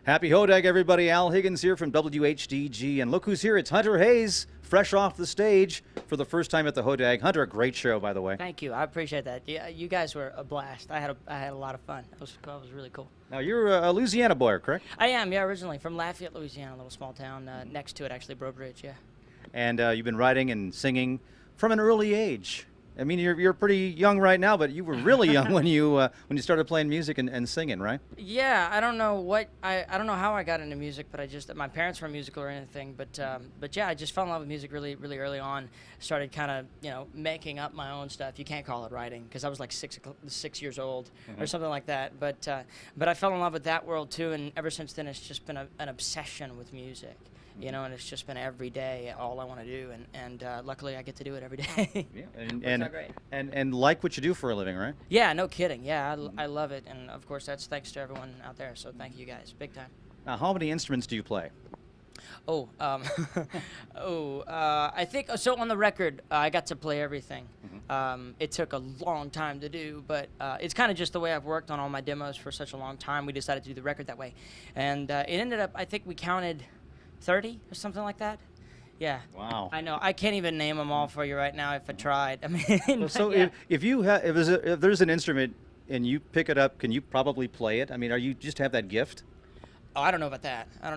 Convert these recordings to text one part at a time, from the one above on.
Happy Hodag, everybody. Al Higgins here from WHDG. And look who's here. It's Hunter Hayes, fresh off the stage for the first time at the Hodag. Hunter, a great show, by the way. Thank you. I appreciate that. Yeah, you guys were a blast. I had a lot of fun. It was really cool. Now, you're a Louisiana Blur, correct? I am, yeah, originally from Lafayette, Louisiana, a little small town next to it, actually, Breaux Bridge, yeah. And you've been writing and singing from an early age. I mean, you're pretty young right now, but you were really young when you started playing music and singing, right? Yeah, I don't know I don't know how I got into music, but my parents weren't musical or anything, but yeah, I just fell in love with music really early on. Started kind of making up my own stuff. You can't call it writing because I was like 6 years old or something like that. But I fell in love with that world too, and ever since then it's just been an obsession with music. And it's just been every day all I want to do, and luckily I get to do it every day. Yeah, and like what you do for a living, right? Yeah, no kidding. Yeah, I love it, and of course that's thanks to everyone out there. So thank you guys, big time. Now, how many instruments do you play? Oh, I think so. On the record, I got to play everything. It took a long time to do, but it's kind of just the way I've worked on all my demos for such a long time. We decided to do the record that way, and it ended up. I think we counted 30 or something like that. Yeah. Wow. I know. I can't even name them all for you right now if I tried. I mean, so yeah. if there's an instrument and you pick it up, can you probably play it? I mean, are you just have that gift? Oh, I don't know about that. I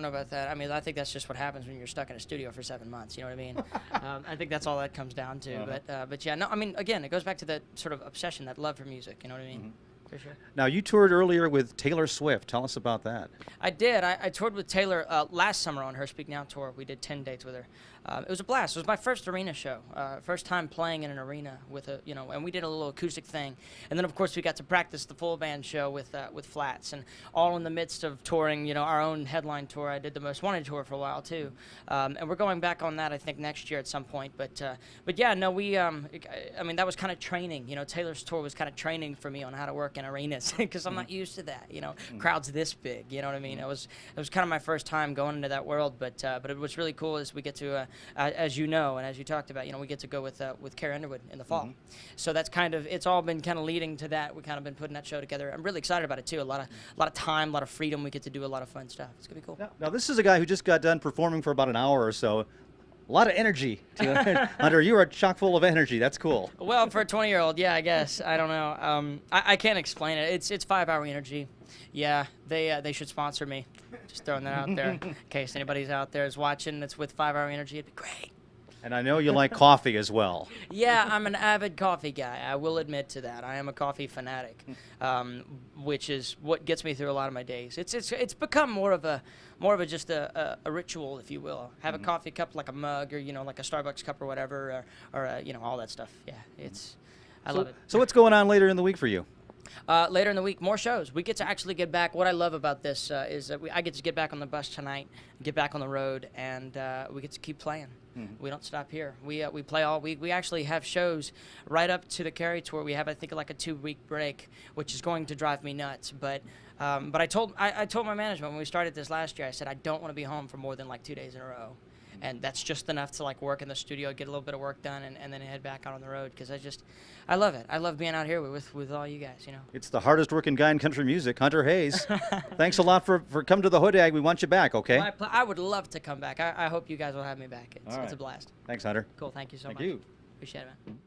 mean, I think that's just what happens when you're stuck in a studio for 7 months. You know what I mean? I think that's all that comes down to. But yeah, no. I mean, again, it goes back to that sort of obsession, that love for music. You know what I mean? For sure. Now, you toured earlier with Taylor Swift. Tell us about that. I did. I toured with Taylor last summer on her Speak Now tour. We did 10 dates with her. It was a blast. It was my first arena show. First time playing in an arena with and we did a little acoustic thing. And then, of course, we got to practice the full band show with Flats. And all in the midst of touring, our own headline tour. I did the Most Wanted tour for a while, too. And we're going back on that, I think, next year at some point. But yeah, no, I mean, that was kind of training. Taylor's tour was kind of training for me on how to work in arenas because I'm not used to that. Crowds this big. You know what I mean? It was kind of my first time going into that world. But it was really cool is we get to as you know, and as you talked about, we get to go with Carrie Underwood in the fall. So that's it's all been kind of leading to that. We've kind of been putting that show together. I'm really excited about it too. A lot of time, a lot of freedom. We get to do a lot of fun stuff. It's gonna be cool. Now this is a guy who just got done performing for about an hour or so. A lot of energy. Hunter, you are chock full of energy. That's cool. Well, for a 20-year-old, yeah, I guess. I don't know. I can't explain it. It's 5-hour energy. Yeah, they should sponsor me. Just throwing that out there in case anybody's out there is watching that's with 5-hour energy. It'd be great. And I know you like coffee as well. Yeah, I'm an avid coffee guy. I will admit to that. I am a coffee fanatic, which is what gets me through a lot of my days. It's become more of a just a ritual, if you will. Have a coffee cup like a mug or like a Starbucks cup or whatever, or all that stuff. Yeah, I love it. So what's going on later in the week for you? Later in the week, more shows. We get to actually get back. What I love about this is that I get to get back on the bus tonight, get back on the road, and we get to keep playing. We don't stop here. We play all week. We actually have shows right up to the Carrie tour. We have, I think, like a 2-week break, which is going to drive me nuts. But I told my management when we started this last year, I said I don't want to be home for more than like 2 days in a row. And that's just enough to like work in the studio, get a little bit of work done, and then head back out on the road because I love it. I love being out here with all you guys. It's the hardest working guy in country music, Hunter Hayes. Thanks a lot for coming to the Hodag. We want you back, okay? I would love to come back. I hope you guys will have me back. It's a blast. Thanks, Hunter. Cool. Thank you so much. Thank you. Appreciate it, man.